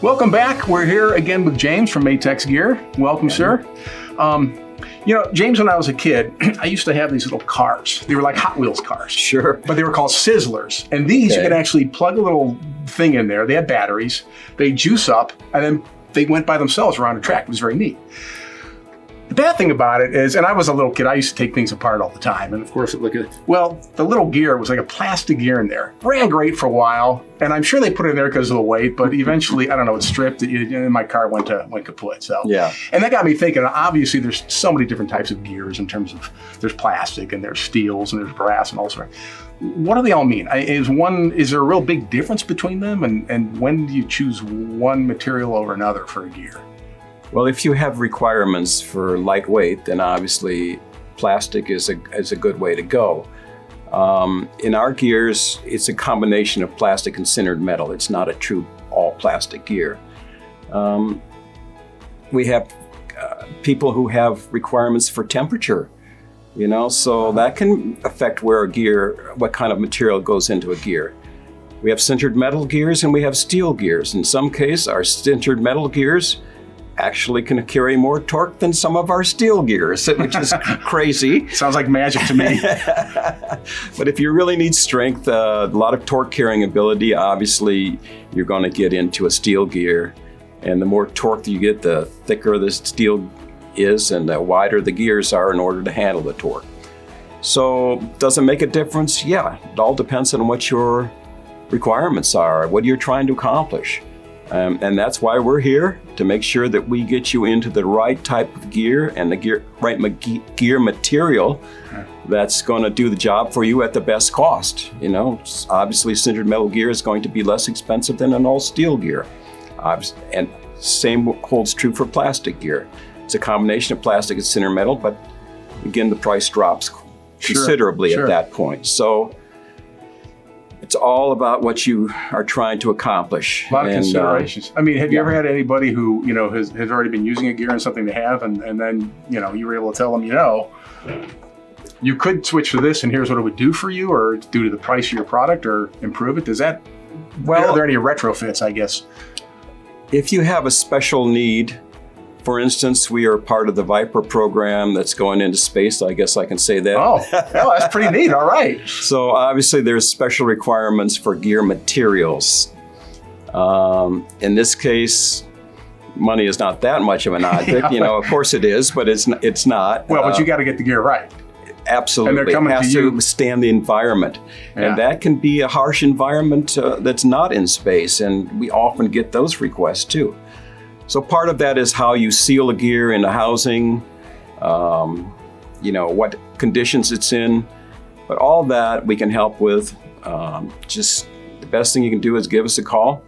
Welcome back. We're here again with James from Matex Gear. Welcome, sir. James, when I was a kid, I used to have these little cars. They were like Hot Wheels cars. Sure. But they were called Sizzlers. And these, you could actually plug a little thing in there. They had batteries. They juice up, and then they went by themselves around a track. It was very neat. The bad thing about it is, and I was a little kid, I used to take things apart all the time. And of course, the little gear was like a plastic gear in there. Ran great for a while, and I'm sure they put it in there because of the weight, but eventually, I don't know, it stripped, and my car went kaput. So yeah. And that got me thinking, obviously, there's so many different types of gears in terms of, there's plastic, and there's steels, and there's brass, and all sorts. What do they all mean? Is there a real big difference between them, and when do you choose one material over another for a gear? Well, if you have requirements for lightweight, then obviously plastic is a good way to go. In our gears, it's a combination of plastic and sintered metal. It's not a true all plastic gear. We have people who have requirements for temperature, so that can affect what kind of material goes into a gear. We have sintered metal gears and we have steel gears. In some cases, our sintered metal gears actually can carry more torque than some of our steel gears, which is crazy. Sounds like magic to me. But if you really need strength, a lot of torque carrying ability, obviously you're going to get into a steel gear. And the more torque you get, the thicker the steel is and the wider the gears are in order to handle the torque. So does it make a difference? Yeah, it all depends on what your requirements are, what you're trying to accomplish. And that's why we're here, to make sure that we get you into the right type of gear and the right gear material that's going to do the job for you at the best cost. Obviously sintered metal gear is going to be less expensive than an all steel gear. And same holds true for plastic gear. It's a combination of plastic and sintered metal, but again, the price drops considerably at that point. So it's all about what you are trying to accomplish. A lot of considerations. Have you ever had anybody who, has already been using a gear and something they have, and then, you were able to tell them, you could switch to this and here's what it would do for you, or due to the price of your product, or improve it? Are there any retrofits, I guess? If you have a special need, for instance, we are part of the Viper program that's going into space. I guess I can say that. Oh, that's pretty neat. All right. So obviously there's special requirements for gear materials. In this case, money is not that much of an object. Of course it is, but it's not. Well, but you got to get the gear right. Absolutely. And they're coming it has to withstand the environment. Yeah. And that can be a harsh environment that's not in space. And we often get those requests too. So part of that is how you seal a gear in the housing, what conditions it's in, but all that we can help with. Just the best thing you can do is give us a call.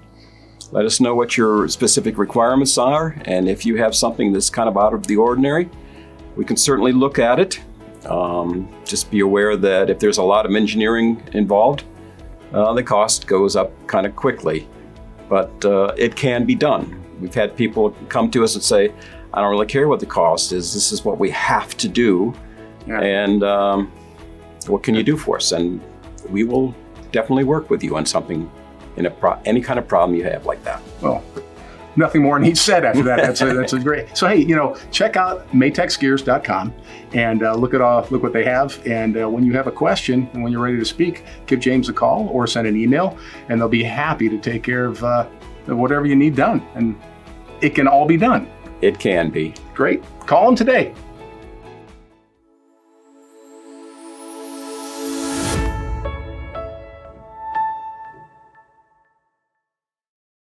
Let us know what your specific requirements are. And if you have something that's kind of out of the ordinary, we can certainly look at it. Just be aware that if there's a lot of engineering involved, the cost goes up kind of quickly, but it can be done. We've had people come to us and say, I don't really care what the cost is. This is what we have to do. Yeah. And what can you do for us? And we will definitely work with you on something, any kind of problem you have like that. Well, nothing more needs said after that. That's a great. So, hey, check out matexgears.com and look what they have. And when you have a question and when you're ready to speak, give James a call or send an email, and they'll be happy to take care of whatever you need done. And it can all be done. It can be. Great. Call them today.